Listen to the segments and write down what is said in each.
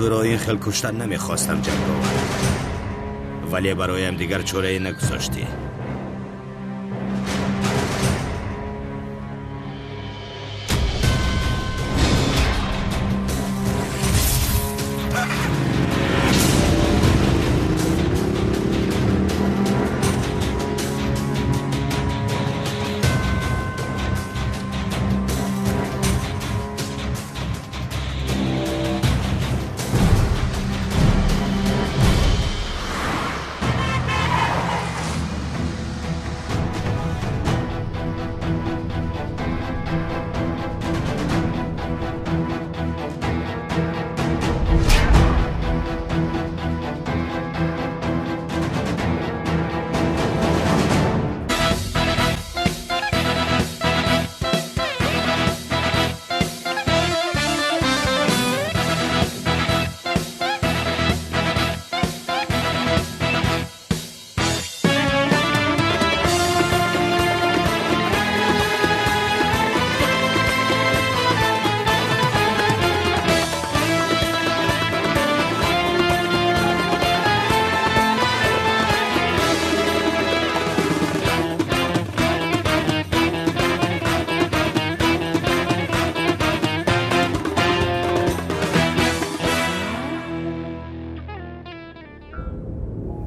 تو را این خیل کشتن نمیخواستم جنگاور، ولی برایم دیگر چاره نگذاشتی.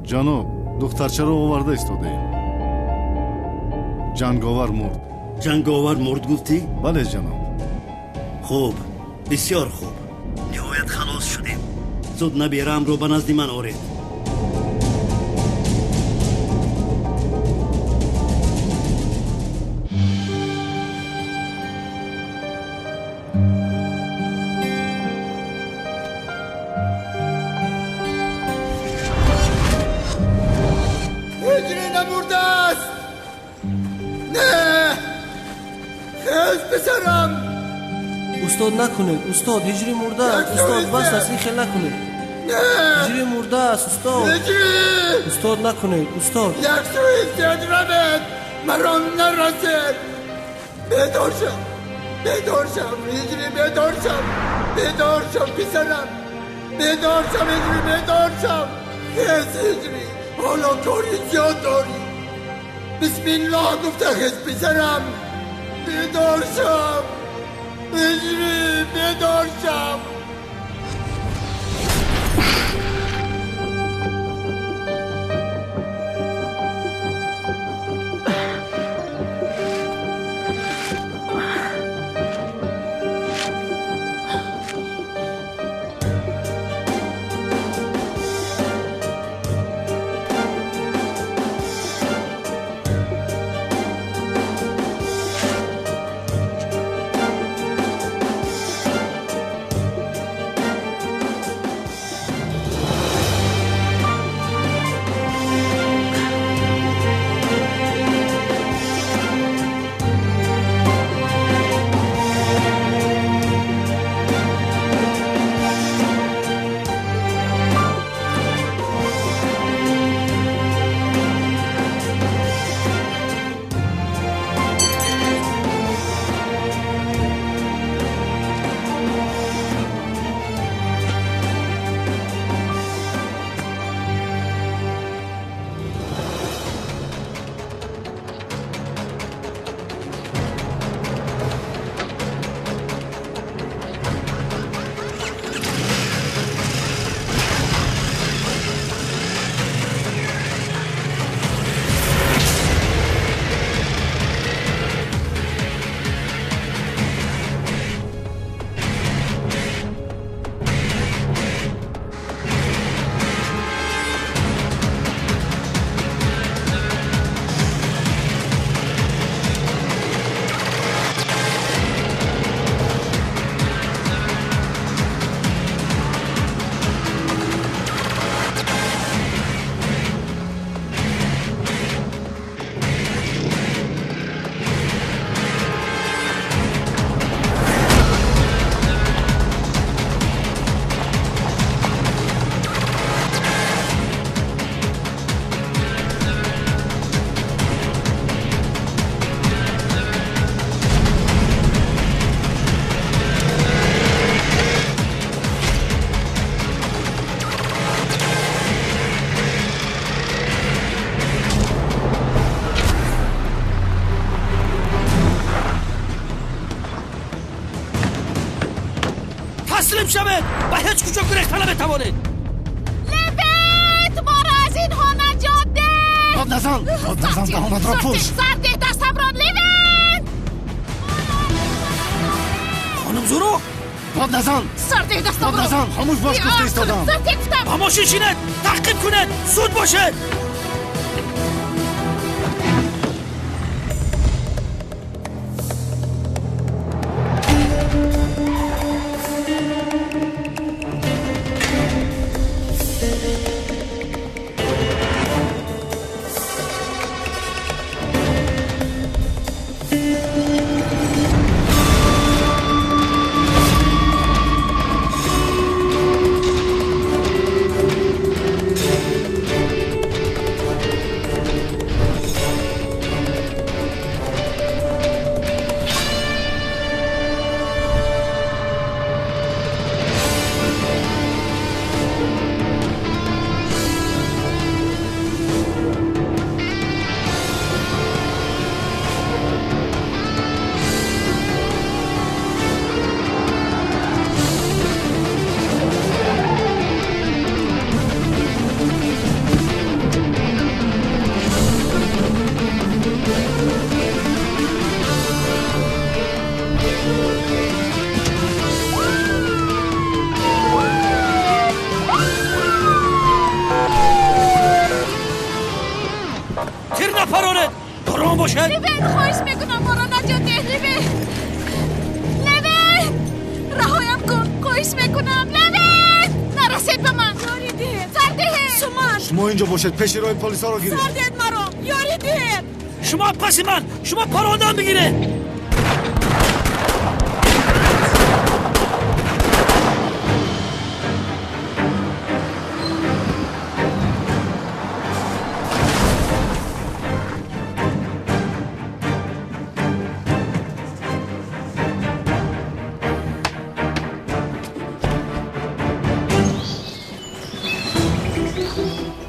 جناب دخترچه را آورده ایستاده ایم. جنگاور مرد. جنگاور مرد گفتی؟ بله جناب. خوب، بسیار خوب. نهایت خلاص شدیم. زود نبیرم رو به نزد من آورید. استاد نکنید استاد، هجری مرده است استاد، بس است این خیلی نکنید. هجری مرده است استاد. استاد نکنید استاد. یک سوی استاد مرام نرسید. بیدار شم هجری، بیدار شم پسرم، بیدار شم هجری، بیدار شم. خیز هجری، حالا کاری زیاد داری. بسم الله گفته خیز پسرم، بیدار شم هجری، بیدار شم. تسلیم شوید و هیچ کجا گریختن نمیتوانید. لبت ما را از اینها نجات ده. آب نزن دهانت را پوش. سر ده دستم را لبت. خانم زورو آب نزن. سر ده دستم آب را. نزن. خاموش باش گفته ایستادم. سر ده گفتم. خاموشی شینید. تعقیب کنید. زود باشید. لبت خواهش میکنم ما را نجات ده. لبت رهایم کن. خواهش میکنم لبت. نرسید به من. یاری ده. سر ده. شما اینجا باشید پیش روی پلیسا رو گیرید. سر ده مرا. یاری ده. شما پس من. شما پرونده بگیره.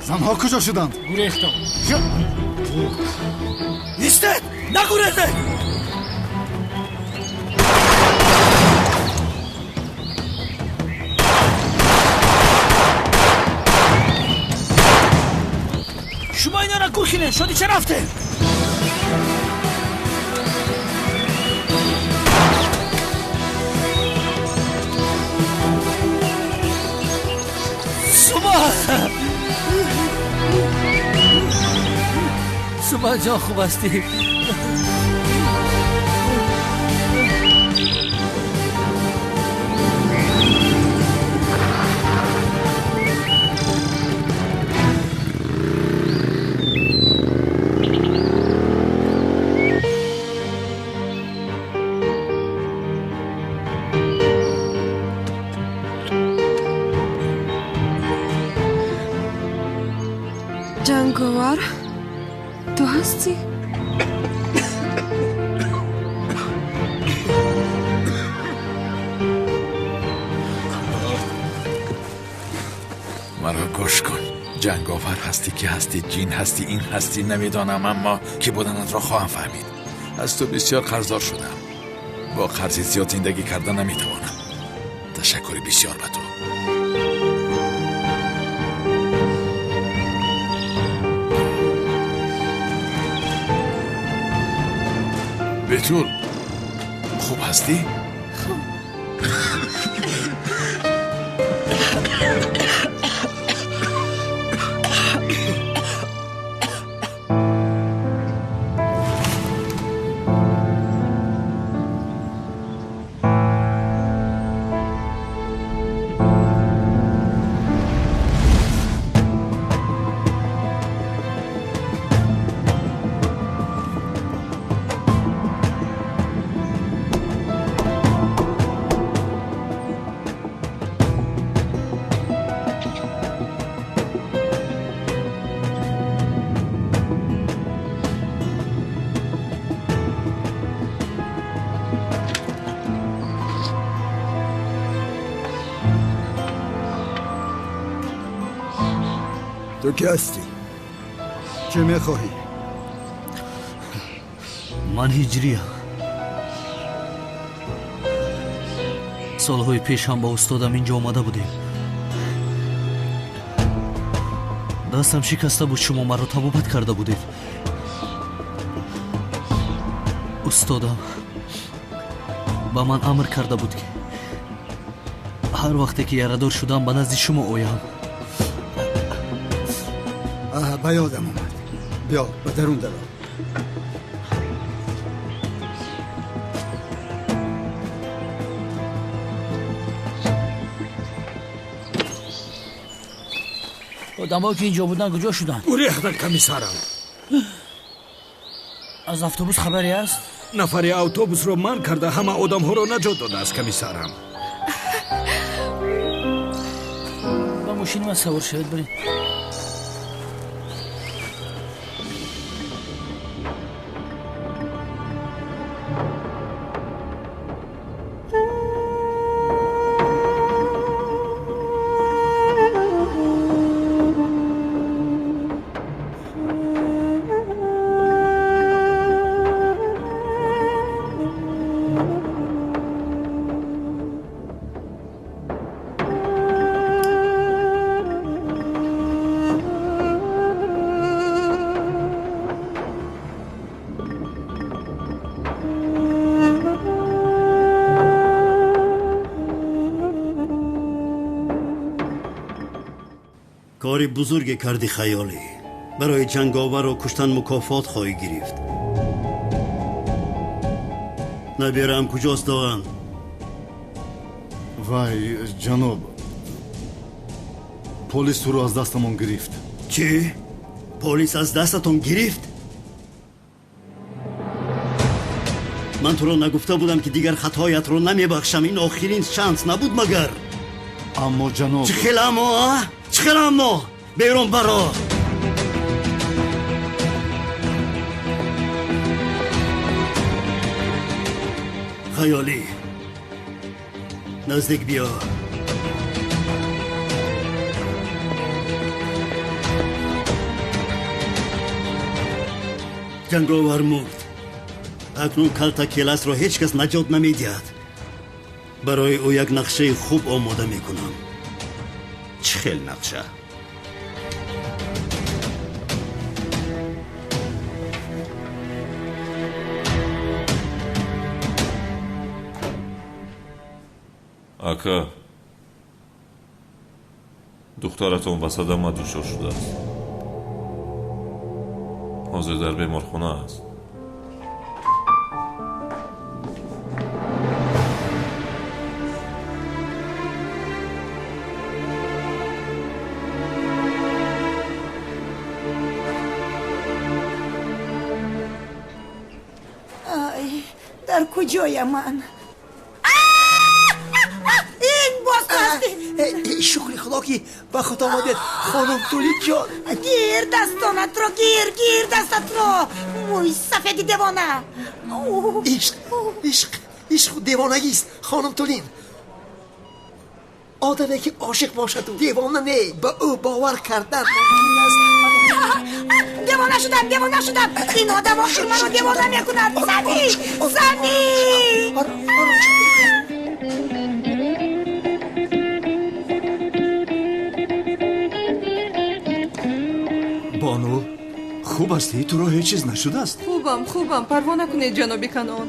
زنها کجا شدند؟ گریختم. نیستید. نگریزید. شما اینا را گور کنید. شدی چه رفته؟ سوما جان خوب هستی؟ جنگاور تو هستی؟ مرا گوش کن. جنگاور هستی که هستی، جین هستی، این هستی نمیدانم، اما که بودنت را خواهم فهمید. از تو بسیار قرضدار شدم. با قرض زیاد زندگی کردن نمیتوانم. تشکری بسیار به تو. بتول خوب هستی؟ تو کی هستی؟ چه میخواهی؟ من هجریم. солҳои пеш ҳам ба устодам инҷо омада будем. дастам шикаста буд, шумо маро табобат карда будед. устодам ба ман амр карда буд ки ҳар вақте ки ярадор шудам ба назди шумо оям. ба ёдам омад. биё ба дарун даро. одамое ки инҷо буданд куҷо шуданд? гурехтанд комиссарам. аз автобус хабаре аст? нафари автобусро манъ карда ҳама одамҳоро наҷот додааст комиссарам. ба мошини ман савор шавед, баред. کاری بزرگ کردی خیالی. برای جنگاور و کشتن مکافات خواهی گرفت. نبیرم کجاست داغن؟ вай ҷаноб, полис туро аз дастамон гирифт. چی؟ پلیس از دستتون گرفت؟ من تو رو نگفته بودم که دیگر خطایت رو نمیبخشم. این آخرین شانس نبود مگر؟ аммо ҷаноб, چه خیلی اما؟ چه خیلی اما؟ بیرون برا. خیالی نزدیک بیا. جنگاور مرد. اکنون کلتا کلاس را هیچ کس نجات نمیدهد. برای او یک نقشه خوب آماده میکنم. چه خیل نقشه؟ ака, духтаратон ба садама дучор шудааст. ҳозир дар беморхона аст. ай, дар куҷоям ман? шукри худо ки ба худ омадед хонум Тӯлид ҷон. гир дастонатро, гир дастатро. мӯй сафеди девона. ишқ девонагист хонум Тӯлид. одаме ки ошиқ бошаду девона не, ба ӯ бовар кардан мумкин аст. девона шудам. ин одам охир маро девона мекунад. Сами. بانو خوب هستی؟ تو را هیچ چیز نشده است؟ خوبم پروا نکنید جناب کنون.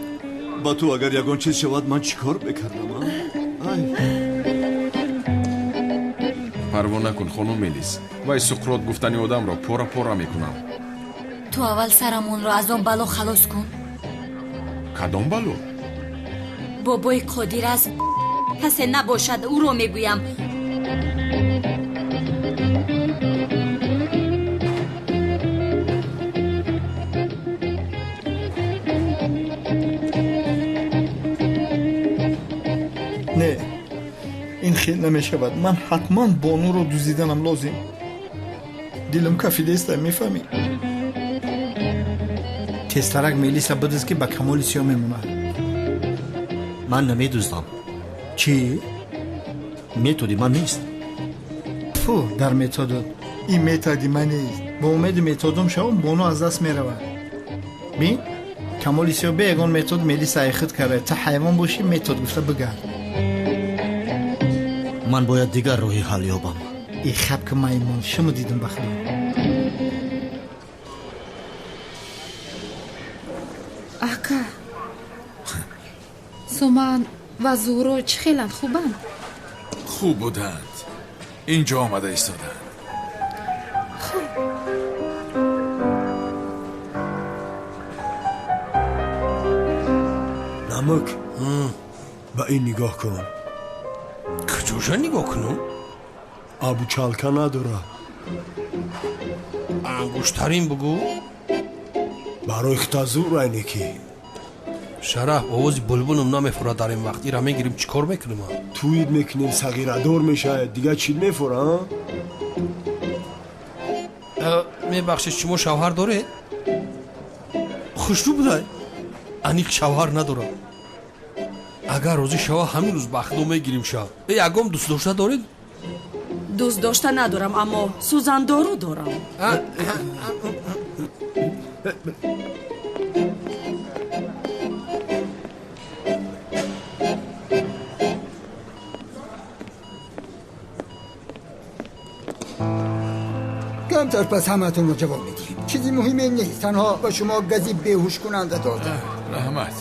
با تو اگر یگان چیز شود من چیکار بکردم؟ پروا نکن خانم ملیس. وای سقراط گفتنی آدم را پورا میکنم. تو اول سرمون رو از آن بلا خلاص کن. کدام بلا؟ بابای قادر است کسی نباشد، او رو میگویم. نه این خیلی نمیشود. من حتما بانو رو دوزیدنم لازم. دلم کافیده است. میفهمی؟ تسترک میلیسا بدز که با کمال سیا میمونه. من نمیدوزدم. چی؟ متدی من نیست. تو در متد این متدی من نیست. با امید متدم شوم بانو از دست میرود. ببین کمال سیا به یگان متد میلیسا اخت کرده. تا حیوان باشی متد گفته بگرد. من باید دیگر راهی حل یابم. این خب که میمون شما دیدم بخیر. ака суман ва зуҳро чӣ хеланд хубанд? خوب بودند. اینجا آمده ایستادند. نمک به این نگاه کن. کجا نگاه کنم؟ ابو چالکا نداره. انگشترین بگو. برای ختازور عینکی. شرح آواز بلبلم نمیفورد در این وقت. ایرا میگیریم چی کار میکنیم؟ توید میکنیم صغیره دار میشه. دیگه چی میفوره؟ میبخشید شما شوهر داره؟ خوشرو بودای؟ انیق شوهر نداره. اگر روزی شوهر همین روز بخدو میگیریم شوهر. یکم دوست داشته دارید؟ دوست داشته ندارم اما سوزندارو دارم. کمتر پس همتون رو جواب میدیم. چیزی مهمی نیست. تنها به شما گازی بیهوش کننده داده. رحمت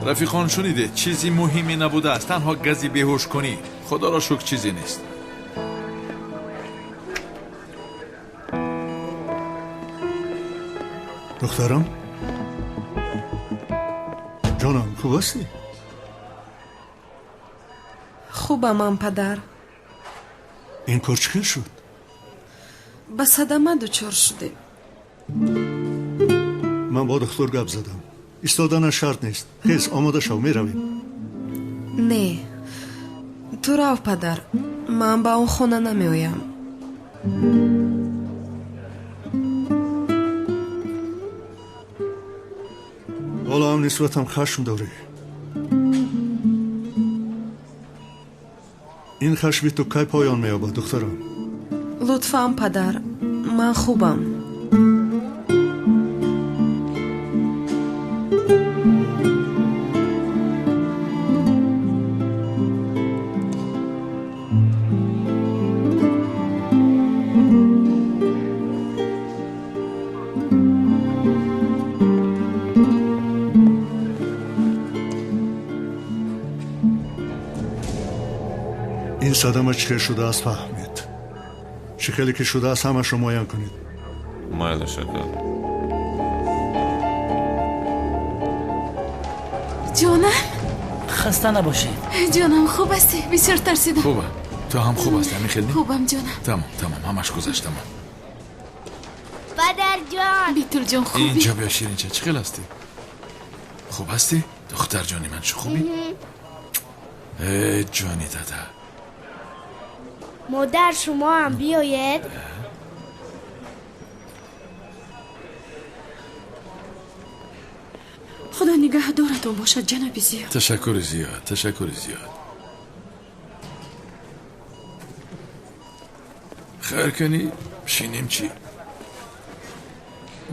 رفیقان شنیده چیزی مهمی نبوده است. تنها گازی بیهوش کنی. خدا را شکر چیزی نیست. دخترم جانم خوب هستی؟ خوبم پدر. این کار چی شد؟ به صدمه دچار شده. من با دکتر گپ زدم. ایستادن شرط نیست. خیز آماده شو میرویم. نه تو رو پدر. من با اون خونه نمیایم. حالا هم نسبتم خشم داری. این خشمی تو کی پایان میابد دخترم؟ لطفاً پدر من خوبم. این صدمه چه شده است فهمید. چه خیلی که شده است همش رو معاین کنید. مایل شکر. جانم خسته نباشید. جانم خوب هستی؟ بسیار ترسیدم. خوبه. تو هم خوب هستی همین خیلی؟ خوبم جانم. تمام همش گذشت. تمام. پدر جان. بیتول جان خوبی؟ اینجا بیا شیرین چه خیلی هستی؟ خوب هستی؟ دختر جانی من چه خوبی؟ ای جانی دادا. مادر شما هم بیاید. خدا نگه دارتون باشد جناب زیاد. تشکر زیاد. خیر کنی شینیم چی؟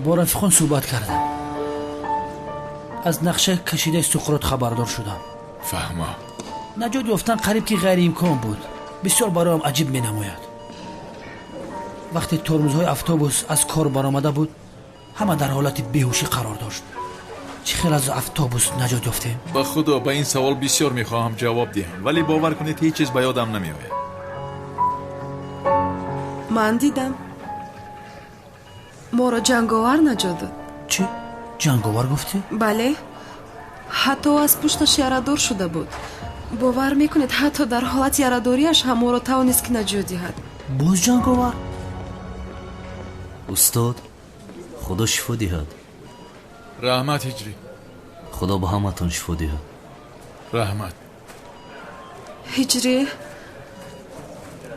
با رفیقان صحبت کردم. از نقشه کشیده سقراط خبردار شدم. فهمم. نجات یافتن قریب که غیر امکان بود. بسیار برایم عجیب می نماید. وقتی ترمزهای اتوبوس از کار برآمده بود همه در حالت بیهوشی قرار داشت. چه خیلی از اتوبوس نجات یافتیم؟ با خدا به این سوال بسیار میخواهم جواب دهم ولی باور کنید هیچ چیز به یادم نمیآید. من دیدم ما را جنگاور نجات داد. چی؟ جنگاور گفتی؟ بله حتی از پشتش یارادور شده بود. باور میکنید حتی در حالت یارادوریش هم او را توانست که نجات دهد. باز جنگاور؟ استاد خدا شفا دهد. رحمت هجری. خدا به همتون شفا دهد. رحمت هجری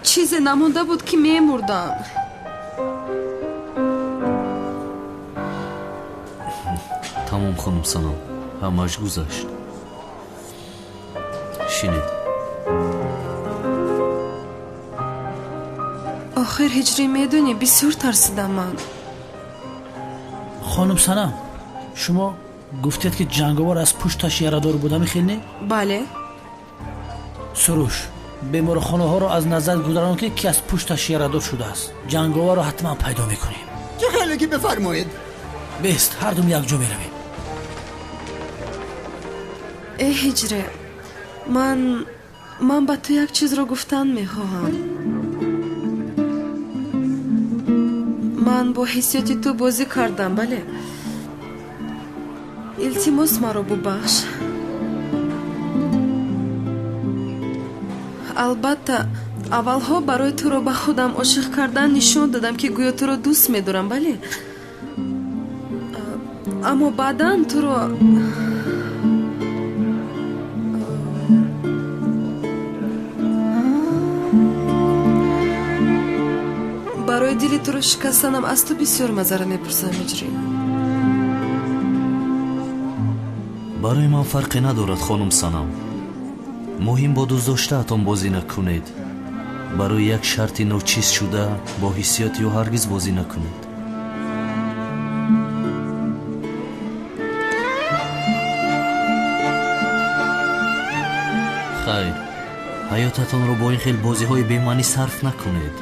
چیزی نمونده بود که میمردم. تمام خانم سنم همش گذشت. شینید آخر هجری میدونی بسیار ترسیدم من. خانم سنم شما گفتید که جنگاور از پشتش یارادور بوده میخینی؟ بله суруш беморхонаҳоро аз назар гузарон ки ки аз пушташ ярадор шудааст. ҷанговарро ҳатман пайдо мекунем. چه خیلی که بفرمایید. бест ҳардум якҷо меравем. ҳиҷре ман ба ту як чизро гуфтан мехоҳам. ман бо ҳиссиёти ту бозӣ кардам, бале? илтимос маро бубахш. албатта аввалҳо барои туро ба худам ошиқ кардан нишон дадам ки гӯё туро дӯст медорам, бале? аммо баъдан туро барои дили туро шикастанам аз ту бисёр мазара мепурсам. ҳиҷрӣ барои ман фарқе надорад хонум Санам. муҳим бо дӯстдоштаатон бозӣ накунед. барои як шарти ночиз шуда бо ҳиссиёти ӯ ҳаргиз бозӣ накунед. хайр, ҳаётатонро бо ин хел бозиҳои бемаънӣ сарф накунед.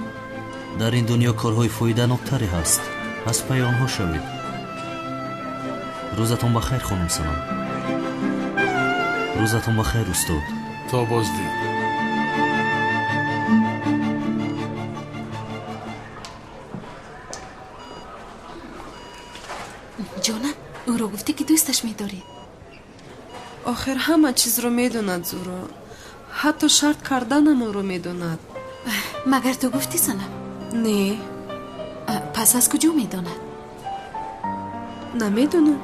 дар ин дунё корҳои фоиданоктаре ҳаст. аз пай онҳо шавед. рӯзатон бахайр хонум Санам. рӯзатон бахайр устод. то боздид. ҷонам, ӯро гуфтӣ ки дӯсташ медорӣ? охир ҳама чизро медонад Зуро. ҳатто шарт карданамонро медонад. магар ту гуфтӣ Санам? Не. пас аз куҷо медонад? намедонам.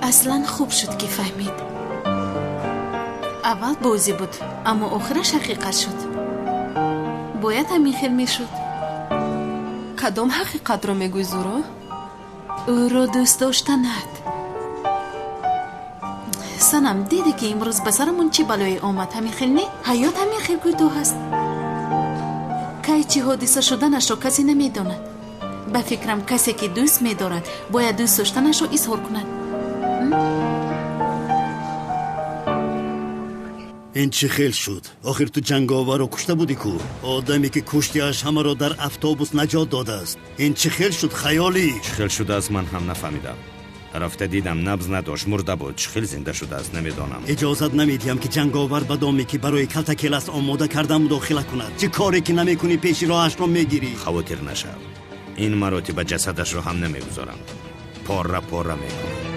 аслан хуб шуд ки фаҳмид. аввал бозӣ буд, аммо охираш ҳақиқат шуд. бояд ҳамин хел мешуд. кадом ҳақиқатро мегӯй Зуро? ӯро дӯст доштанат. Санам, диди ки имрӯз ба сарамон чӣ балое омад? ҳамин хел не? ҳаёт ҳамин хел кӯтоҳ аст. кай чӣ ҳодиса шуданашро касе намедонад. ба фикрам касе ки дӯст медорад бояд дӯст доштанашро изҳор кунад. ин чӣ хел шуд? охир ту ҷанговарро кушта будӣ ку? одаме ки куштиаш ҳамаро дар автобус наҷот додааст. ин чӣ хел шуд? хаёлӣ? чӣ хел шудааст ман ҳам нафаҳмидам. рафта дидам набз надошт, мурда буд. чӣ хел зинда шудааст намедонам. иҷозат намедиҳам ки ҷанговар ба доме ки барои калтакелас омода кардан мудохила кунад. чӣ коре ки намекунӣ пеши роҳашро мегирӣ? хавотир нашав. ин маротиба ҷасадашро ҳам намегузорам. порра порра мекунам.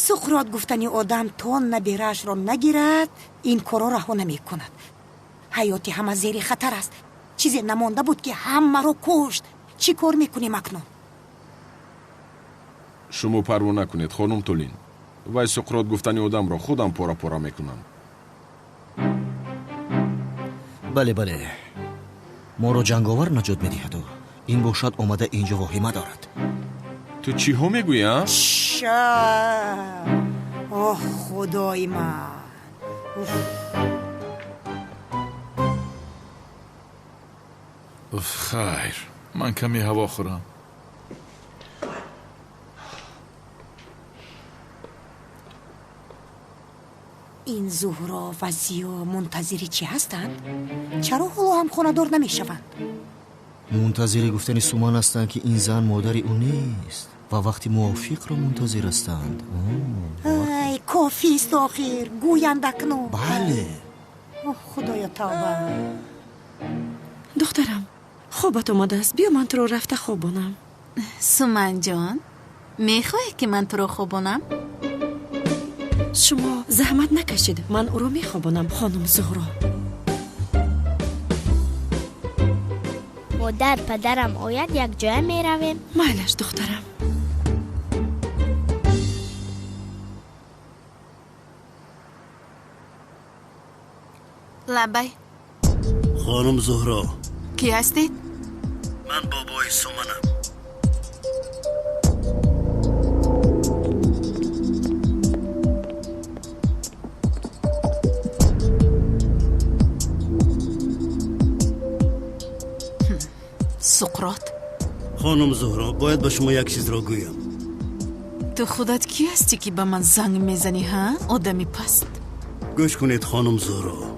суқрот гуфтани одам то набираашро нагирад ин корро раҳо намекунад. ҳаёти ҳама зери хатар аст. чизе намонда буд ки ҳамаро кушт. чӣ кор мекунем акнун? шумо парво накунед хонум Тулин. вай суқрот гуфтани одамро худам пора пора мекунам. бале бале, моро ҷанговар наҷот медиҳаду. ин бошад омада инҷо воҳима дорад. ту чиҳо мегӯӣ? оҳ худои ман. хайр, ман каме ҳаво хӯрам. ин зуҳро ва зиё мунтазири чӣ ҳастанд? чаро ҳоло ҳам хонадор намешаванд? мунтазири гуфтани Суман ҳастанд ки ин зан модари ӯ нест ва вақти мувофиқро мунтазир ҳастанд. ай кофист охир гӯянд акнун. бале. худоё тавба. духтарам, хобат омадааст. биё ман туро рафта хобонам. суманҷон, мехоҳӣ ки ман туро хобонам? шумо заҳмат накашед. ман ӯро мехобонам, хонум Зуҳро. модар падарам ояд якҷоя меравем. майлаш духтарам. лаббай. хонум Зуҳро. ки ҳастед? ман бобои Суманам. سقراط خانم زهرا باید به شما یک چیز را گویم. تو خودت کی هستی که به من زنگ میزنی ها آدمی پست؟ گوش کنید خانم زهرا،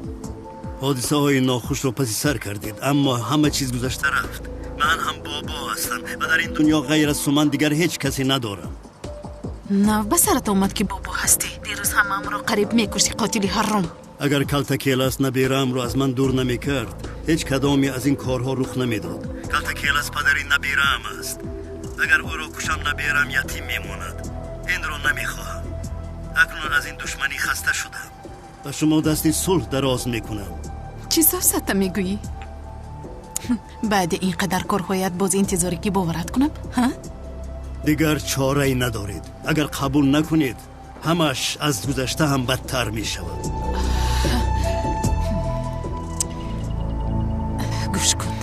حادثه های ناخوش رو پسی سر کردید اما همه چیز گذشته رفت. من هم بابا هستم و در این دنیا غیر از سومن دیگر هیچ کسی ندارم. نه به سرت اومد که بابا هستی. دیروز همه رو قریب میکشتی قاتلی حرام. اگر کلتکیلاس نبیرم رو از من دور نمیکرد هیچ کدامی از این کارها رخ نمیداد. کلتکیلاس پدری نبیرم است. اگر او را کشم نبیرم یتیم میموند. این رو نمیخواهم. اکنون از این دشمنی خسته شدم و شما دستی صلح دراز میکنم. چی سفسته میگویی؟ بعد اینقدر کارهایت باز انتظاری که باورت کنم ها؟ دیگر چاره ای ندارید. اگر قبول نکنید همش از گذشته هم بدتر می شود. گوش کن،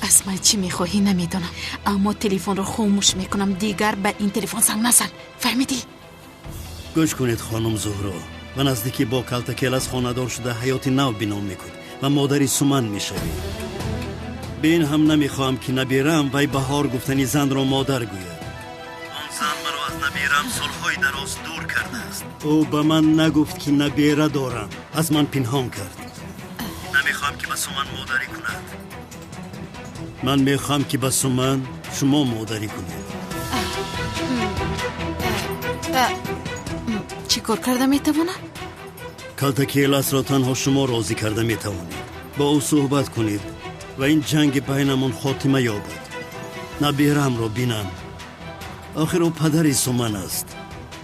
از من چی میخواهی نمیدونم اما تلفن رو خاموش میکنم. دیگر به این تلفن زنگ نزن، فهمیدی؟ گوش کنید خانم زهرا، و نزدیکی با کلتکیلاس خانه‌دار شده حیات نو بنا میکنید و مادری سومن میشوید. به این هم نمیخواهم که نبیرم وی بهار گفتنی زن را مادر گوید. آن زن مرا از نبیرم سالهای دراز دور کرده است. او به من نگفت که نبیره دارم، از من پنهان کرد. نمیخواهم که به سومن مادری کند. من میخواهم که به سومن شما مادری کنید. چی کار کرده میتوانم؟ کلتکیلاس را تنها شما راضی کرده میتوانید. با او صحبت کنید و این جنگ بینمون خاتمه یابد. نبیرم رو بینم. آخر او پدری سومن است،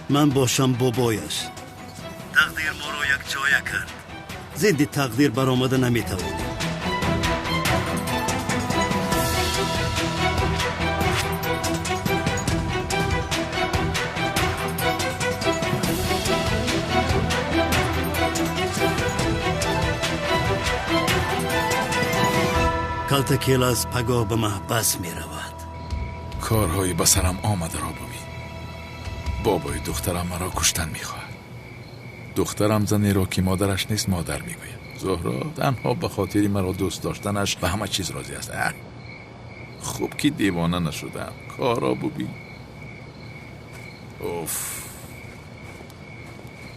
من باشم بابایش. تقدیر ما رو یک جایه کرد. ضد تقدیر برآمده نمیتوانید. کلتکیلاس پگاه به محبس می رود. کارهایی به سرم آمده را ببین. بابای دخترم مرا کشتن می خواهد. دخترم زنی را که مادرش نیست مادر می گوید. زهرا تنها به خاطری مرا دوست داشتنش و همه چیز راضی است. خوب که دیوانه نشدم. کارا ببین. اوف.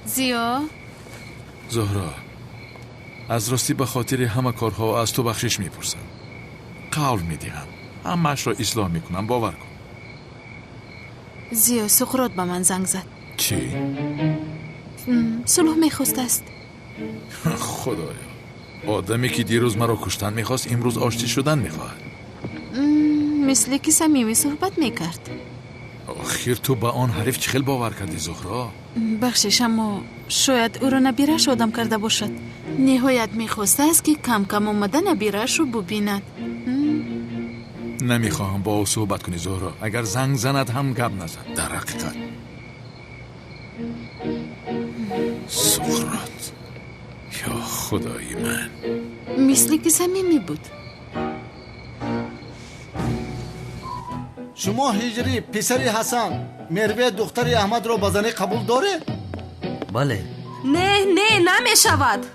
زیا زهرا، از راستی به خاطر همه کارها از تو بخشش می پرسم. قول می دیم همش را اصلاح می کنم، باور کن. زیا سقراط به من زنگ زد. چی؟ صلح میخواست است. خدایا، آدمی که دیروز مرا کشتن میخواست امروز آشتی شدن میخواهد. مثل که صمیمی صحبت میکرد. آخر تو به آن حریف چه خیل باور کردی زهرا؟ بخشش، اما شاید او را نبیرش آدم کرده باشد. نهایت میخواسته است که کم کم اومده نبیرش رو ببیند. نمیخواهم با او صحبت کنی زهرا. اگر زنگ زند هم گپ نزن. در حقیقت سقراط، یا خدای من، مثل که صمیمی بود. شما هجری پسری حسن مروه دختری احمد را بزنی قبول داره؟ بله. نه نمیشود.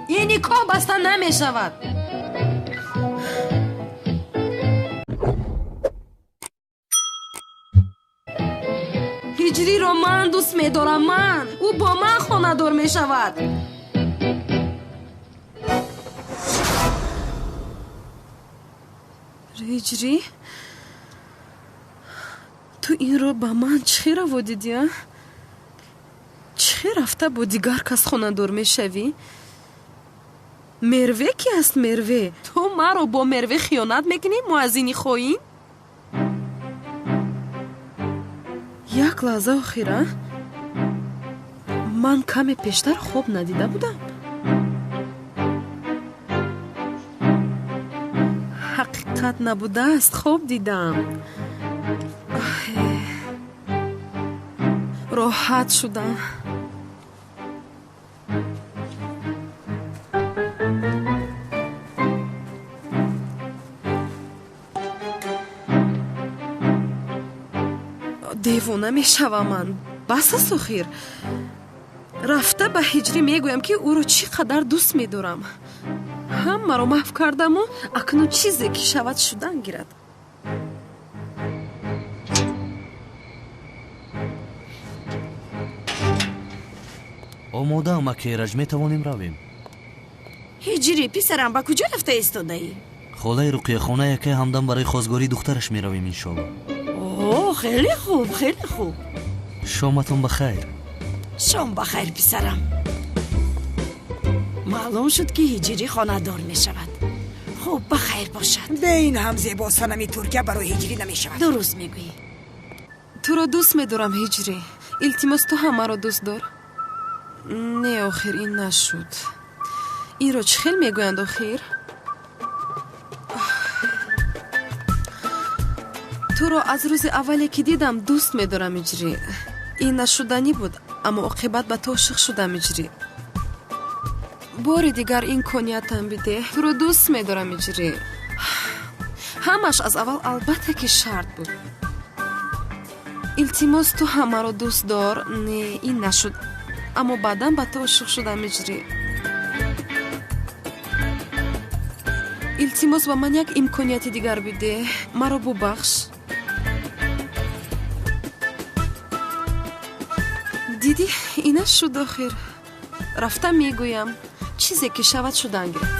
این نکاح بسته نمیشود. هجری رو من دوست میدارم. او با من خانه دار میشود. هجری تو این رو با من چه رو دیدی؟ چه رفته با دیگر کس خانه دار میشوی؟ مروه کی است مروه؟ تو من رو با مروه خیانت میکنی؟ موازینی خواهی؟ یک لحظه آخیره من کمی پیشتر خوب ندیده بودم. حقیقت نبوده است، خوب دیدم. راحت شدم. دیوانه می شوم من. بس است آخیر. рафта ба ҳиҷрӣ мегӯям ки ӯро чӣ қадар дӯст медорам. ҳамаро маҳв кардаму акнун чизе ки шавад шудан гирад. омодаам акераҷ, метавонем равем. ҳиҷрӣ, писарам, ба куҷо рафта истодаӣ? холаи руқияхона якай ҳамдам барои хозгории духтараш меравем иншоалло. О, хеле хуб, хеле хуб. шоматон бахайр. шом бахайр, писарам. маълум шуд ки ҳиҷрӣ хонадор мешавад. хуб, бахайр бошад. де ин ҳам зебо санами туркия барои ҳиҷрӣ намешавад. дуруст мегӯӣ. туро дӯст медорам ҳиҷрӣ. илтимос ту ҳам маро дӯст дор. не, охир ин нашуд. инро чӣ хел мегӯянд охир? туро аз рӯзи аввале ки дидам дӯст медорам ҳиҷрӣ. ин нашуданӣ буд, аммо оқибат ба ту ошиқ шудам ҳиҷрӣ. бори дигар имкониятам бидеҳ. туро дӯст медорам ҳиҷрӣ. ҳамаш аз аввал албатта ки шарт буд. илтимос ту ҳам маро дӯст дор. не, ин нашуд, аммо баъдан ба ту ошиқ шудам ҳиҷрӣ. илтимос ба ман як имконияти дигар бидеҳ. маро бубахш. дидӣ, ина шуд охир. рафта мегӯям, чизе ки шавад шудан гирад.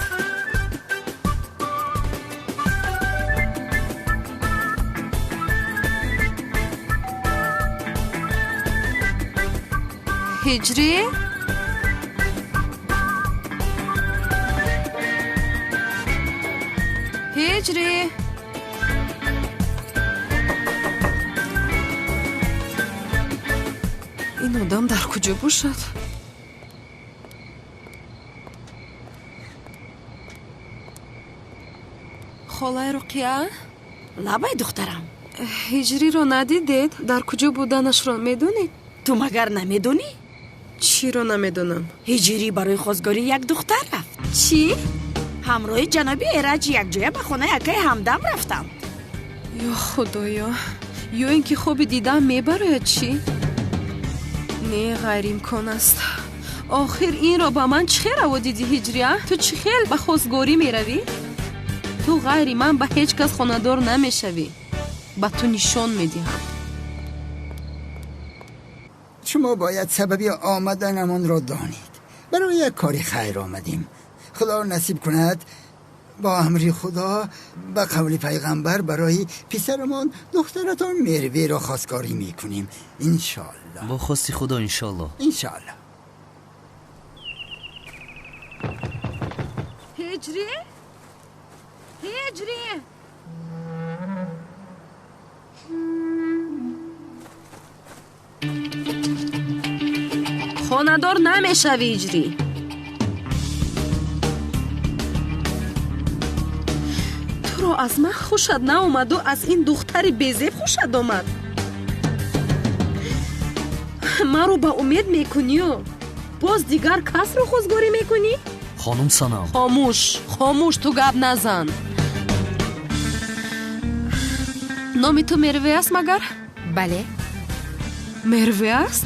ҳиҷрӣ? ҳиҷрӣ? ин одам дар куҷо бошад? холаи руқия? лабай духтарам. ҳиҷриро надидед? дар куҷо буданашро медонед? ту магар намедонӣ? чиро намедонам? ҳиҷрӣ барои хозгорӣ як духтар рафт. чӣ? ҳамроҳи ҷаноби эраҷ якҷоя ба хонаи акаи ҳамдам рафтам. ё худоё, ё ин ки хоби дидам мебарояд чӣ? не, ғайриимкон аст. охир инро ба ман чӣ хел раво дидӣ ҳиҷрия? ту чӣ хел ба хозгорӣ меравӣ? ту ғайри ман ба ҳеҷ кас хонадор намешавӣ. ба ту нишон медиҳам. شما باید سببی آمدنمان را دانید. برای یک کاری خیر آمدیم. خدا نصیب کند با امر خدا با قول پیغمبر برای پسرمان دخترتان مروه را خواستگاری میکنیم انشالله. با خواست خدا انشالله. انشالله. ҳиҷрӣ? ҳиҷрӣ? хонадор намешавӣ ҳиҷрӣ. туро аз ман хушад наомаду аз ин духтари безеб хушад омад? маро ба умед мекунию? боз дигар касро хозгорӣ мекунӣ? хонум санам. хомӯш, хомӯш, ту гап назан. номи ту мерве аст магар? бале. мерве аст?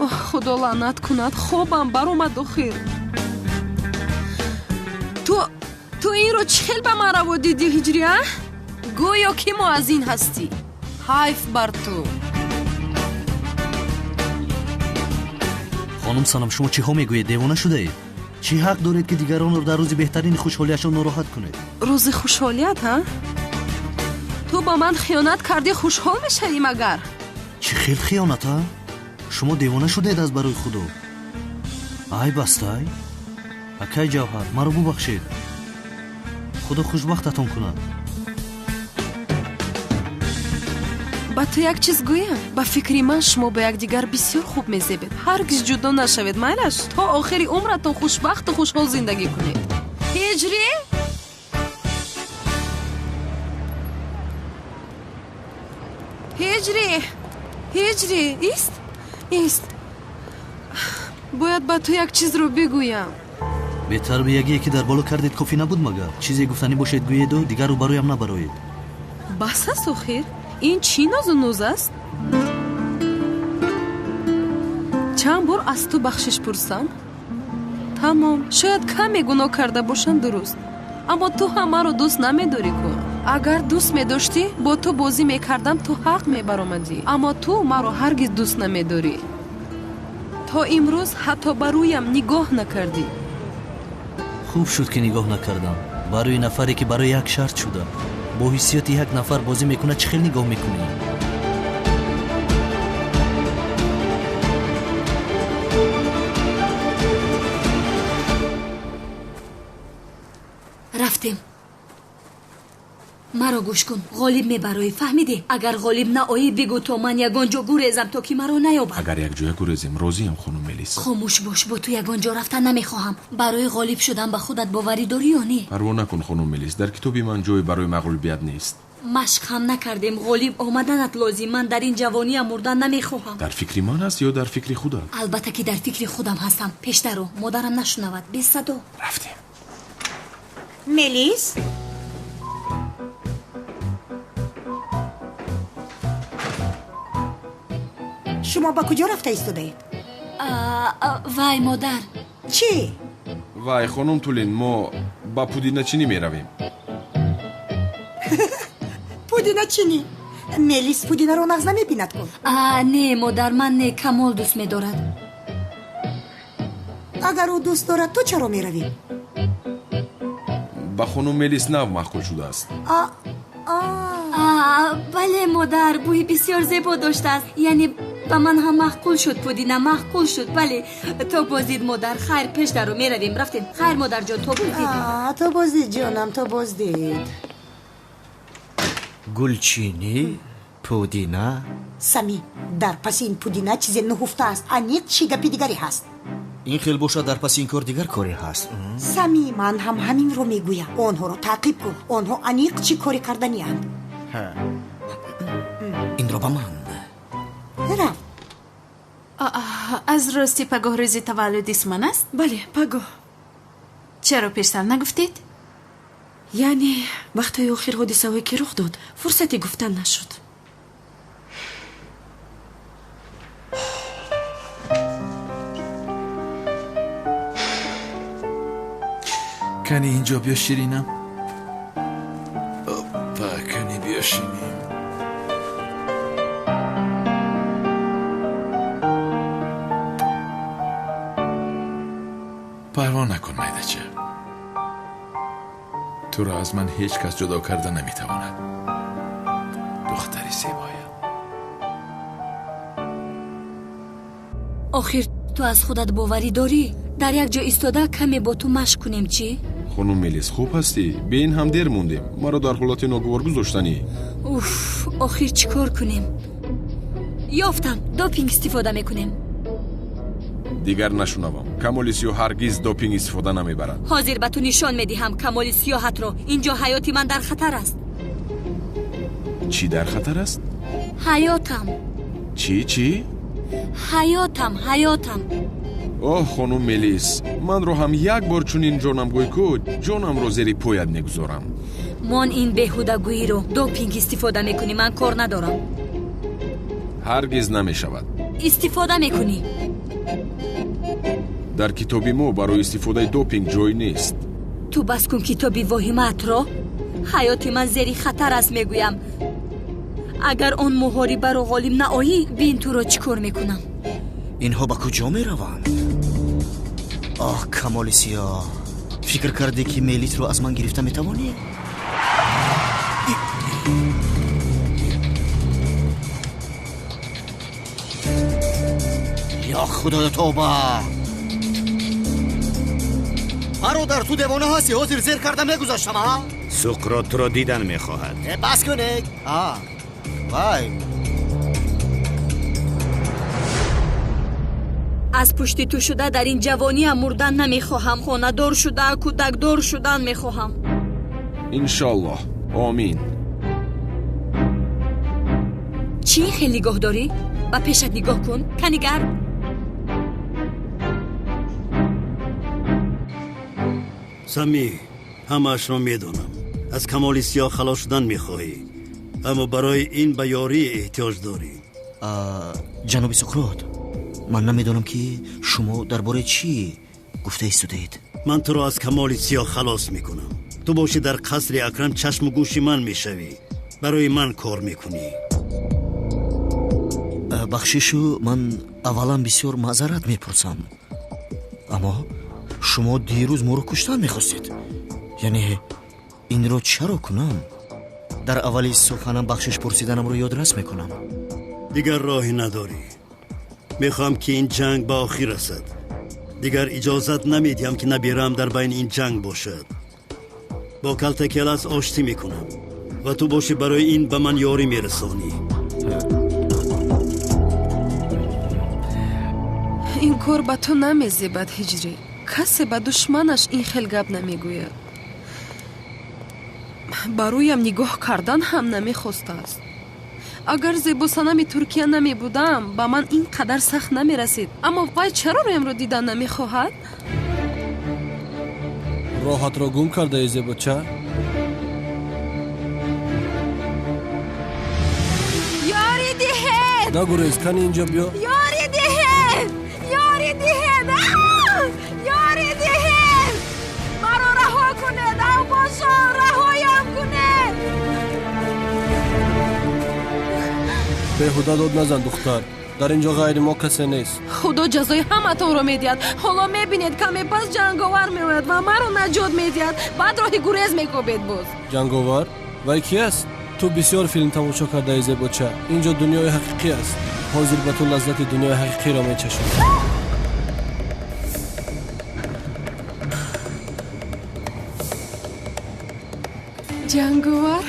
оҳ, худо лаънат кунад, хобам баромад охир. ту инро чӣ хел ба ман раво дидӣ ҳиҷрия? гӯё ки муаззин ҳастӣ. ҳайф бар ту. хонум санам, шумо чӣ ҳо мегӯед? девона шудаед? чӣ ҳақ доред ки дигаронро дар рӯзи беҳтарини хушҳолиашон нороҳат кунед? рӯзи хушҳолият, ҳа? ту ба ман хиёнат кардӣ, хушҳол мешавӣ магар? чӣ хел хиёнат, ҳа? шумо девона шудед аз барои худо? ай бастай, акай ҷавҳар, маро бубахшед. худо хушбахтатон кунад. ба ту як чиз гӯям. ба фикри ман шумо ба якдигар бисёр хуб мезебед. ҳаргиз ҷудо нашавед, майлаш? то охири умратон хушбахту хушҳол зиндагӣ кунед. ҳиҷрӣ? ҳиҷрӣ? ҳиҷрӣ? ист. бояд ба ту як чизро бигӯям. бетарбиягие ки дар боло кардед кофӣ набуд магар? чизе гуфтанӣ бошед гӯеду, дигар рӯбарӯям набароед. бас аст охир? ин чӣ нозу нӯз аст? чанд бор аз ту бахшиш пурсам? тамом, шояд каме гуноҳ карда бошам, дуруст, аммо ту ҳам маро дӯст намедорӣ кун. агар дӯст медоштӣ, бо ту бозӣ мекардам, ту ҳақ мебаромадӣ, аммо ту маро ҳаргиз дӯст намедорӣ. то имрӯз ҳатто ба рӯям нигоҳ накардӣ. хуб шуд ки нигоҳ накардам. барои нафаре ки барои як шарт шуда бо ҳиссиёти як нафар бозӣ мекунад чӣ хел нигоҳ мекунӣ? рафтем. маро гӯш кун. ғолиб мебароӣ, фаҳмидӣ? агар ғолиб наоӣ, бигӯ то ман ягон ҷо гурезам, то ки маро наёбад. агар як ҷоя гурезем, розиам хонум Мелиса. хомӯш бош, бо ту ягон ҷо рафтан намехоҳам. барои ғолиб шудан ба худат боварӣ дорӣ ё не? парво накун хонум Мелис, дар китоби ман ҷое барои мағлубият нест. машқ ҳам накардем. ғолиб омаданат лозим. ман дар ин ҷавониам мурдан намехоҳам. дар фикри ман аст ё дар фикри худат? албатта ки дар фикри худам ҳастам. пештару модарам нашунавад. бесадо рафтем. Мелис? шумо ба куҷо рафта истодаед? вай модар. чӣ? вай хонум Тулин, мо ба пудиначинӣ меравем. пудиначинӣ? Мелис пудинаро нағз намебинад кун. не модар, ман не. камол дӯст медорад. агар ӯ дӯст дорад, то чаро меравӣ? ба хонум Мелис нав маҳкул шудааст. бале модар, бӯи бисёр зебо доштааст. яъне ба ман ҳам маҳқул шуд. пудина маҳқул шуд. бале, то боздид модар. хайр, пештаро меравем. рафтем. хайр модарҷон, то боздид. то боздид ҷонам, то боздид. гулчинӣ, пудина. сами, дар паси ин пудина чизе нуҳуфта аст. аниқ чӣ гапи дигаре ҳаст? ин хел бошад дар паси ин кор дигар коре ҳаст. сами, ман ҳам ҳаминро мегӯям. онҳоро таъқиб кун. онҳо аниқ чӣ коре карданианд. инро ба ман рафт. аз рости пагоҳ рӯзи таваллуди Суман аст? бале, пагоҳ. чаро пештар нагуфтед? яъне вақтҳои охир ҳодисаҳое ки рух дод, фурсати гуфтан нашуд. кани инҷо биё ширинам. опа, кани биё шинем. парво накун майдача. туро аз ман ҳеҷ кас ҷудо карда наметавонад. духтари зебоя. охир ту аз худат боварӣ дорӣ? дар як ҷо истода каме бо ту машқ кунем чӣ? хонум Мелис, хуб ҳастӣ? бе ин ҳам дер мондем. маро дар ҳолати ногувор гузоштанӣ. уф, охир чӣ кор кунем? ёфтам, допинг истифода мекунем. дигар нашунавам. камоли сиёҳ ҳаргиз допинг истифода намебарад. ҳозир ба ту нишон медиҳам камоли сиёҳатро. инҷо ҳаёти ман дар хатар аст. чӣ дар хатар аст? ҳаётам. чӣ? ҳаётам. оҳ хонум Мелис, манро ҳам як бор чунин ҷонамгӯй куд, ҷонамро зери пояд мегузорам. мон ин беҳудагӯиро допинг истифода мекунӣ. ман кор надорам. ҳаргиз намешавад. истифода мекунӣ. дар китоби мо барои истифодаи допинг ҷой нест. ту бас кун китоби воҳимаатро. ҳаёти ман зери хатар аст мегӯям. агар он муҳорибаро ғолиб наоӣ, бин туро чӣ кор мекунам? инҳо ба куҷо мераванд? оҳ, камоли сиёҳ, фикр кардӣ ки Мелисро аз ман гирифта метавонӣ? ё худоё, тоба! бародар, ту девона ҳастӣ? ҳозир зер карда мегузаштам. суқрот туро дидан мехоҳад. бас кунед. вай, аз пушти ту шуда дар ин ҷавониам мурдан намехоҳам. хонадор шуда, кӯдакдор шудан мехоҳам. иншоллоҳ. омин. чӣ хел нигоҳ дорӣ? ба пешат нигоҳ кун. канигар. сами, ҳамаашро медонам. аз камоли сиёҳ халос шудан мехоҳӣ, аммо барои ин ба ёрӣ эҳтиёҷ дорӣ. ҷаноби Суқрот, ман намедонам ки шумо дар бораи чӣ гуфта истодаед. ман туро аз камоли сиёҳ халос мекунам. ту бошӣ дар қасри акрам чашму гӯши ман мешавӣ, барои ман кор мекунӣ. бахшишу ман аввалан бисёр маъзарат мепурсам, аммо шумо дирӯз моро куштан мехостед. яъне инро чаро кунам? дар аввали суханам бахшиш пурсиданамро ёдрас мекунам. дигар роҳи надорӣ. мехоҳам ки ин ҷанг ба охир расад. дигар иҷозат намедиҳам ки набирам дар байни ин ҷанг бошад. бо калтакелас оштӣ мекунам ва ту бошӣ барои ин ба ман ёрӣ мерасонӣ. ин кор ба ту намезебад ҳиҷрӣ. касе ба душманаш ин хел гап намегӯяд. ба рӯям нигоҳ кардан ҳам намехостааст. агар зебосанами туркия намебудам ба ман ин қадар сахт намерасид. аммо вай чаро рӯямро дидан намехоҳад? роҳатро гум кардаи зебоча? ёрӣ диҳед! нагурез, кани инҷо биё. ёрӣ диҳед! ёрӣ диҳед! ёрӣ диҳед! маро раҳо кунед! авбошон, раҳоям кунед! беҳуда дод назан, духтар. дар инҷо ғайри мо касе нест. худо ҷазои ҳаматонро медиҳад. ҳоло мебинед каме пас ҷанговар меояд ва маро наҷот медиҳад. баъд роҳи гурез мекобед боз. ҷанговар? вай ки аст? ту бисёр филм тамошо кардаи зебоча. инҷо дунёи ҳақиқӣ аст. ҳозир ба ту лаззати дунёи ҳақиқиро мечашам. ҷанговар?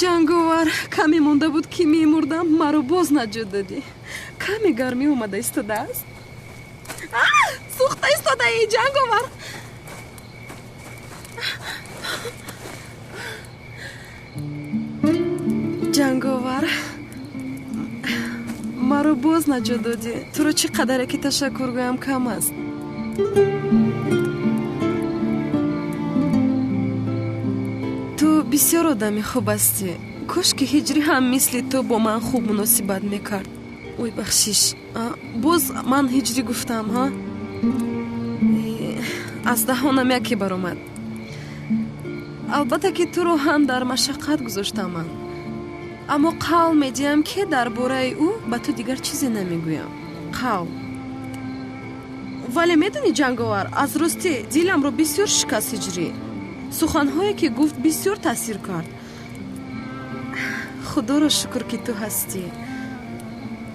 ҷанговар, каме монда буд ки мемурдам, маро боз наҷот додӣ. каме гармӣ омада истодааст. сӯхта истодаӣ, ҷанговар. ҷанговар, маро боз наҷот додӣ. туро чӣ қадаре ки ташаккур гӯям кам аст. ту бисёр одами хуб ҳастӣ. кошки ҳиҷрӣ ҳам мисли ту бо ман хуб муносибат мекард. ой бахшиш, боз ман ҳиҷрӣ гуфтам. аз даҳонам яке баромад. албатта ки туро ҳам дар машаққат гузоштаман, аммо қавл медиҳам ки дар бораи ӯ ба ту дигар чизе намегӯям. қавл. вале медонӣ ҷанговар, аз ростӣ диламро бисёр шикаст ҳиҷрӣ. суханҳое ки гуфт бисёр таъсир кард. худоро шукр ки ту ҳастӣ.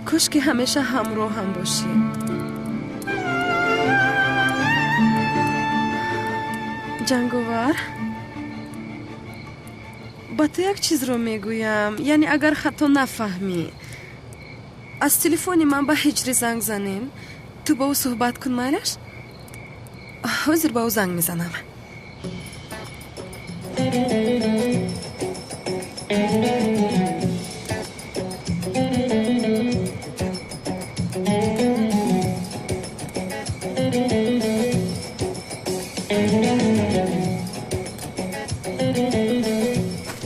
кош ки ҳамеша ҳамроҳам бошӣ. ҷанговар, ба ту як чизро мегӯям, яъне агар хато нафаҳмӣ. аз телефони ман ба ҳиҷрӣ занг занем, ту ба ӯ суҳбат кун, майлаш? ҳозир ба ӯ занг мезанам.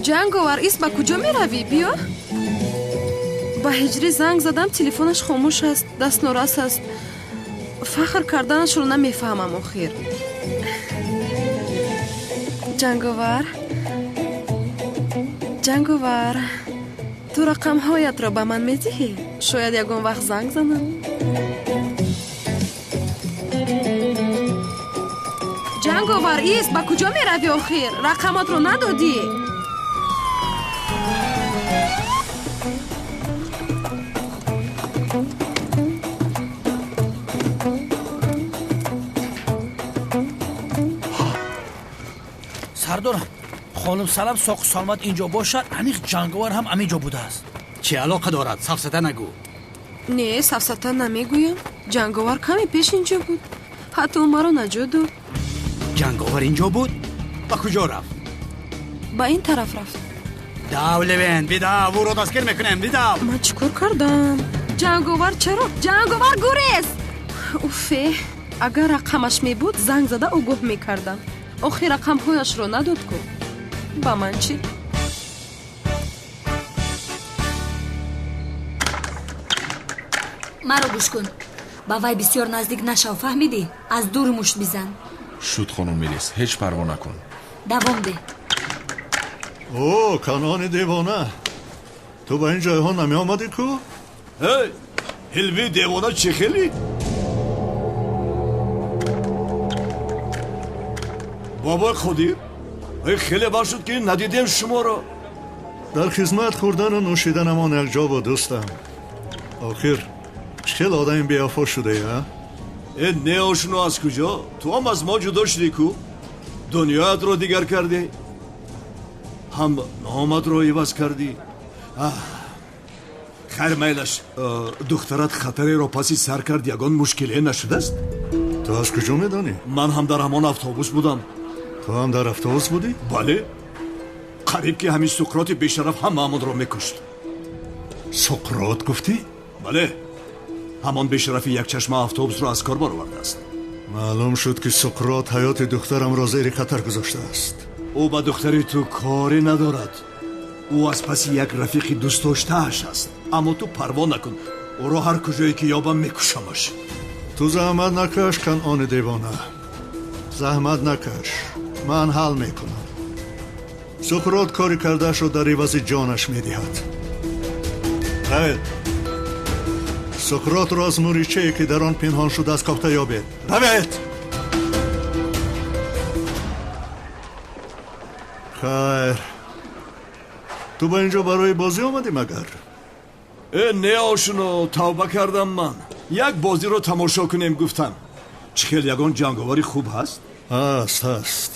ҷанговар ист ба куҷо меравӣ? биё. ба ҳиҷрӣ занг задам, телефонаш хомӯш аст, дастнорас аст. фахр карданашро намефаҳмам охир. ҷанговар, ту рақамҳоятро ба ман медиҳӣ? шояд ягон вақт занг занам. ҷанговар ист, ба куҷо меравӣ охир? рақаматро надодӣ? сардорам, хонум салам соқ саломат инҷо бошад, аниқ ҷанговар ҳам аминҷо будааст. чӣ алоқа дорад? сафсата нагӯ. Не, сафсата намегӯям. ҷанговар каме пеш инҷо буд. ҳатто маро наҷот дод. ҷанговар инҷо буд? ба куҷо рафт? ба ин тараф рафт. дав левен, бидав, ӯро дастгир мекунем, бидав. ман чӣ кор кардам? ҷанговар чаро? ҷанговар гурез! уфе, агар рақамаш мебуд, занг зада огоҳ мекардам. охир рақамҳояшро надод ку. ба ман чӣ? маро гӯш кун. ба вай бисёр наздик нашав, фаҳмидӣ? аз дур мушт бизан. шуд хонум Мелис, ҳеҷ парво накун. давом де. о, канони девона, ту ба ин ҷойҳо намеомадӣ ку? ҳей, ҳилви девона чӣ хели? бобои Қодир, хеле вақт шуд ки надидем шуморо. дар хизмат хӯрдану нӯшиданамон якҷо буд, дӯстам. охир чӣ хел одами бевафо шудаи? не ошно аз куҷо? ту ҳам аз мо ҷудо шудӣ ку? дунёятро дигар кардӣ, ҳам номатро иваз кардӣ. хайр майлаш, духтарат хатареро паси сар кард, ягон мушкиле нашудааст? ту аз куҷо медонӣ? ман ҳам дар ҳамон автобус будам. ту ҳам дар автобус будӣ? бале, қариб ки ҳамин Суқроти бешараф ҳамаамонро мекушт. Суқрот гуфтӣ? бале, ҳамон бешарафи якчашма автобусро аз кор баровардааст. маълум шуд ки Суқрот ҳаёти духтарамро зери хатар гузоштааст. ӯ ба духтари ту корӣ надорад. ӯ аз паси як рафиқи дӯстдоштааш аст. аммо ту парво накун, ӯро ҳар куҷое ки ёбам мекушамаш. ту заҳмат накаш, канони девона. заҳмат накаш, ман ҳал мекунам. Суқрот кори кардаашро дар ивази ҷонаш медиҳад. равед, Суқротро аз муричае ки дар он пинҳон шудааст кофта ёбед. равед! хайр, ту ба инҷо барои бозӣ омадӣ магар? не ошуно, тавба кардам ман. як бозиро тамошо кунем гуфтам. чӣ хел ягон ҷанговари хуб ҳаст? ҳаст.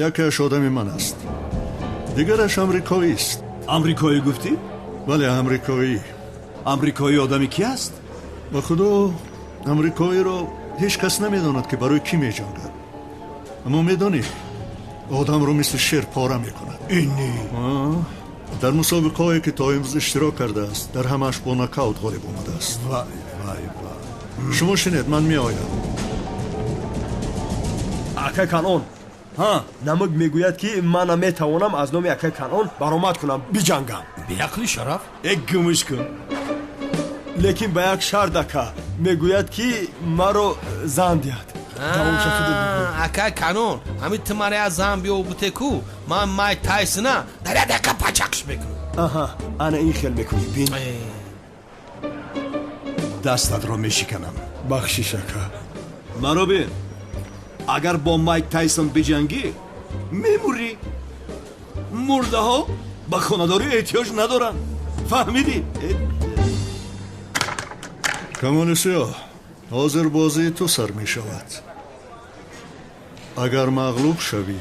якеаш одами ман аст, дигараш амрикоист. амрикоӣ гуфтӣ? бале, амрикоӣ. амрикоӣ одами кӣ аст? ба худо, амрикоиро ҳеҷ кас намедонад ки барои кӣ меҷангад. аммо медонӣ, одамро мисли шер пора мекунад. инӣ дар мусобиқаое ки то имрӯз иштирок кардааст, дар ҳамааш бо нокаут ғолиб омадааст. вай. шумо шинед, ман меоям. ака Канон, намук мегӯяд ки ман наметавонам аз номи ака Канон баромад кунам, биҷангам. беақли шараф? гумӯш кун. лекин ба як шарт ака, мегӯяд ки маро зан диҳад. ака Канон, ҳамин тумаре аз зан биё буте ку, ман Майк Тайсона дар як дақиқа пачақш мекунам. ана ин хел мекунӣ, бин. дастатро мешиканам. бахшиш ака. маро бин, агар бо Майк Тайсон биҷангӣ, мемурӣ. мурдаҳо ба хонадорӣ эҳтиёҷ надоранд. фаҳмидӣ? камоли сиёҳ, ҳозир бозии ту сар мешавад. агар мағлуб шавӣ,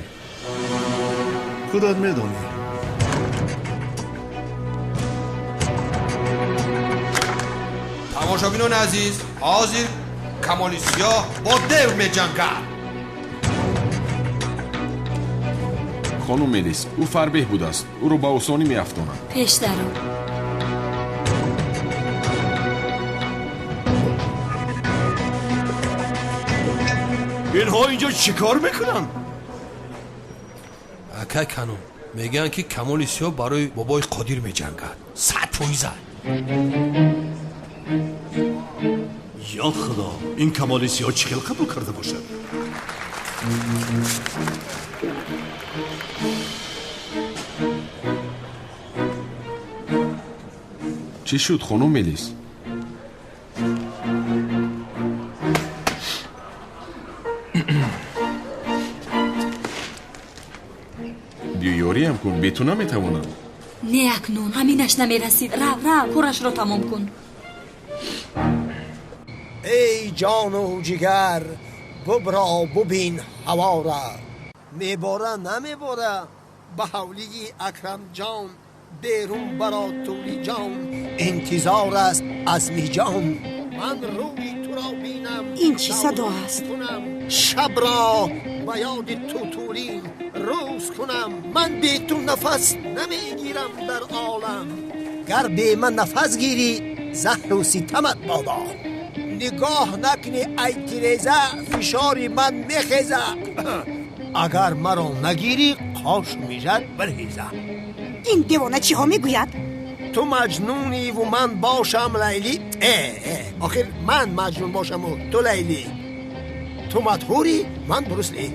худат медонӣ. тамошобинони азиз, ҳозир Камоли сиёҳ бо дев меҷангад. خانم ملیس او فربه بود است او رو با آسانی میافتونم پیش درو. اینها اینجا چیکار میکنن؟ اکای کانون میگن که کمال سیاه برای بابای قادر میجنگد 100%. یا خدا این کمال سیاه چی خلقه قبول کرده باشه؟ چی شد خانم ملیس؟ بیاری هم کن بتونم میتوانم. نه اکنون همینش نمیرسید. رو کورش رو تمام کن. ای جان و جگر ببرا ببین هوا را میباره نمیباره به حولی اکرم جان بیرون برا تولی جان انتظار است از می جان من روی تو را بینم این چی صدا است؟ شب را با یاد تو طولین روز کنم من بی تو نفس نمیگیرم در عالم گر بی من نفس گیری زهر و ستمت بادا نگاه نکنی ای تیرزه فشاری من میخیزه اگر مرا نگیری قاش میشد برهیزه این دیوانه چی ها میگوید؟ تو مجنونی و من باشم لیلی آخر من مجنون باشم و تو لیلی تو مدهوری من بروسلی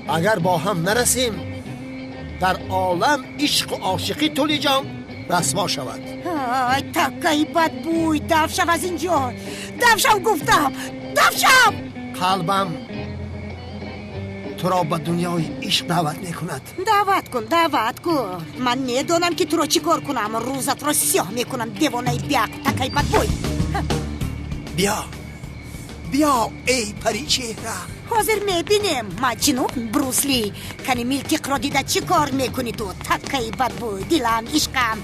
اگر با هم نرسیم در عالم عشق و عاشقی تولی جان رسوا شود آی تکایی بد بوی دفشم از اینجا دفشم گفتم دفشم قلبم تو را به دنیای عشق دعوت میکند دعوت کن من میدونم که تو را چی کار کنم روزت را سیاه میکنم دیوانه بیاق تکایی بد بوی بیا ای پری چهره حاضر میبینیم مجنون بروسلی کنی میلتیق را دیده چی کار میکنی تو تکایی بد بوی دلم عشقم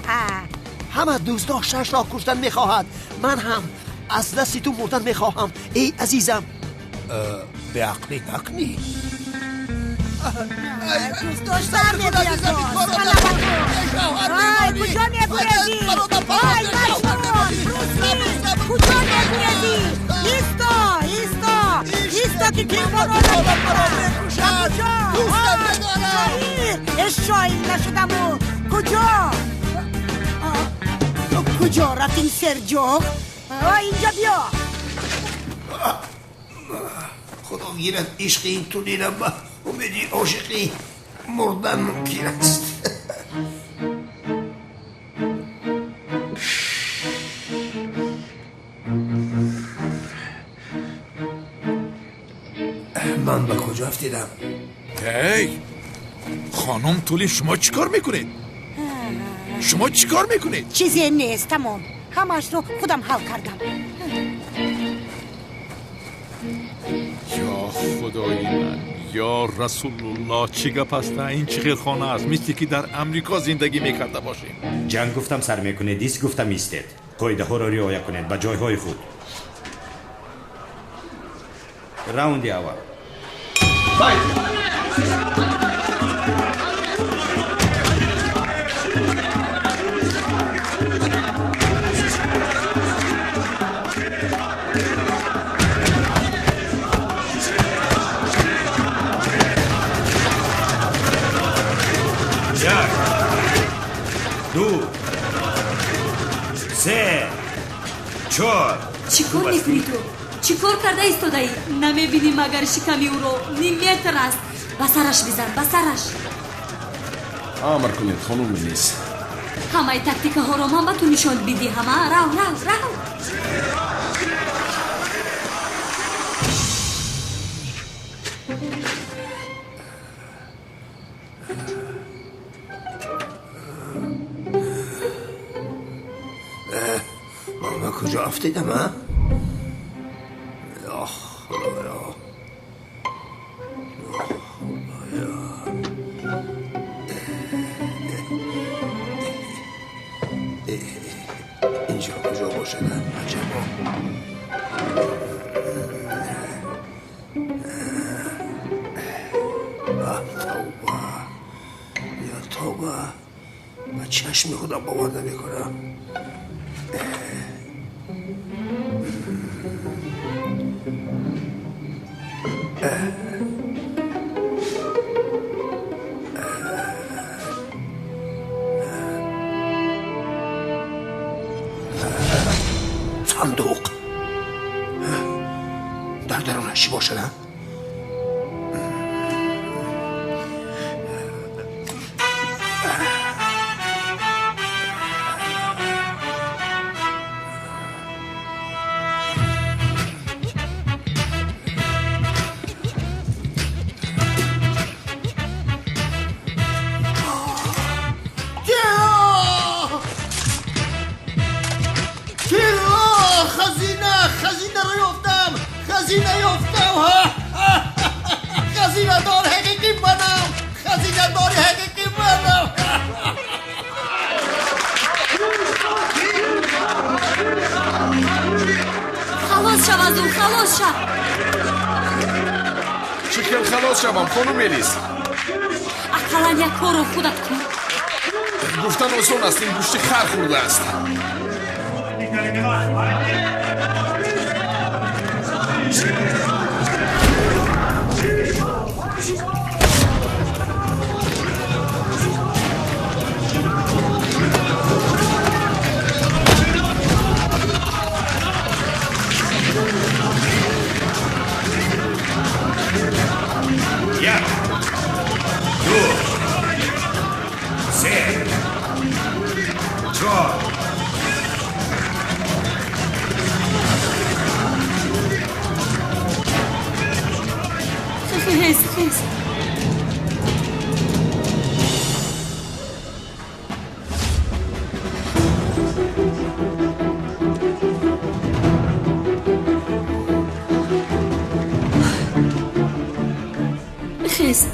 همه دوست داشتش را کشتن میخواهد من هم از دستی تو مردن میخواهم ای عزیزم به عقلی نکنی دوست داشتم میباید تو کجا میبایدی آی مجنون بروسلی کجا میبایدی ایستا که تیمون رو اشایی نشدم کجا رفتیم سرجو اینجا بیا خدا گیرد عشق این تو دیرم با امیدی عاشقی مردن ممکن است من به کجا افتیدم؟ هی خانم تولی شما چیکار میکنید؟ چیزی نیست تمام همش رو خودم حل کردم یا خدای من یا رسول الله چی گپ است این چه خیرخانه است مثل که در امریکا زندگی میکرده باشیم جنگ گفتم سر میکنه دیست گفتم ایستید قاعده ها را رعایت کنید به جایهای خود راوند اول دو سه چهار چی کار میکنی تو؟ چی کار کرده ایستاده ای؟ نمیبینی مگر شکمی او رو نیم متر است بسرش بزن بسرش امر کنید خانم ملیس همه تکتیک ها رو من به تو نشان بیدی همه رو من کجا افتیدم ها؟ خدایا اینجا کجا باشدم عجبا توبه به چشم خودم باور نمیکنم. صندوق در درونش چی باشه؟ نه خلاص شو. چیکار خلاص شوم خانم الیس؟ اقلا یک کارو خودت کن. گفتن آسان است، این گوشت خر خورده است. خیز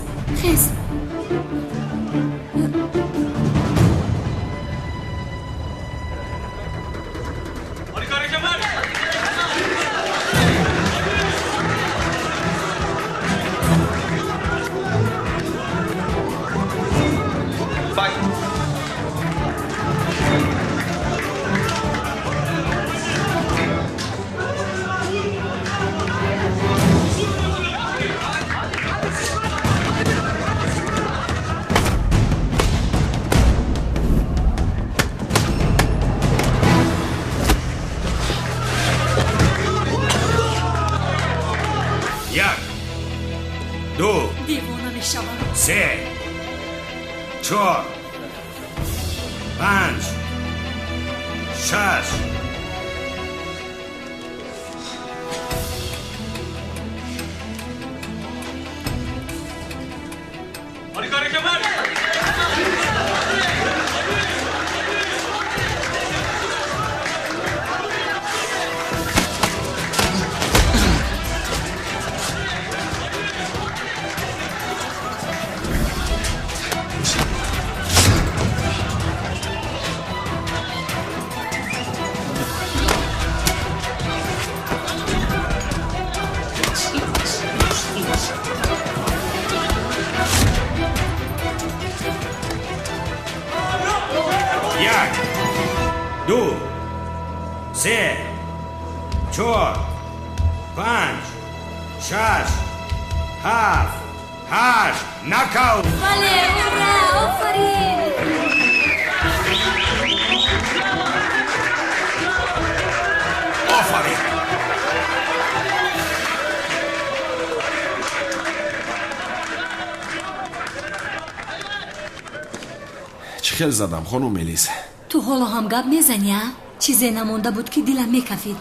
خیلی زدم خانم الیس. تو حالا هم گپ میزنی؟ چیزی نمونده بود که دلم میکفید.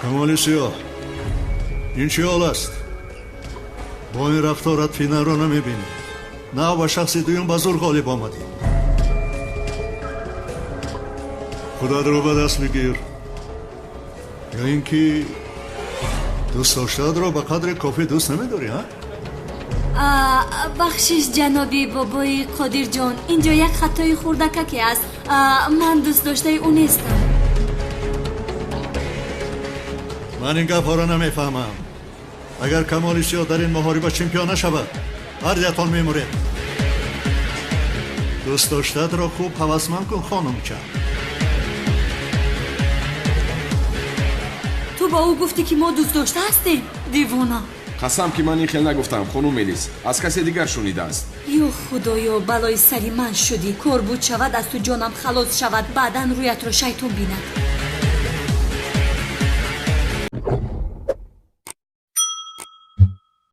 کمالی سیاه، این چی حال است؟ با این رفتارت فینه رو نمیبینی. نه با شخص دویم به زور غالب آمدی. خودت رو به دست میگیر یا اینکه دوست داشته‌ات رو به قدر کافی دوست نمیداری ها؟ بخشش جنابی بابای قادر جان، اینجا یک خطای خوردککی است. من دوست داشته اون نیستم. من این گپ ها را نمیفهمم. اگر کمالی سیاه در این محاربه چمپیون نشود هر یتان میمورید. دوست داشتت را خوب هوسمند کن خانم چم. تو با او گفتی که ما دوست داشته هستیم دیوانا. қасам ки ман ин хел нагуфтам хонум мелис аз касе дигар шунидааст. ё худоё балои сари ман шудӣ. кор буд шавад аз ту ҷонам халос шавад баъдан рӯятро шайтон бинад.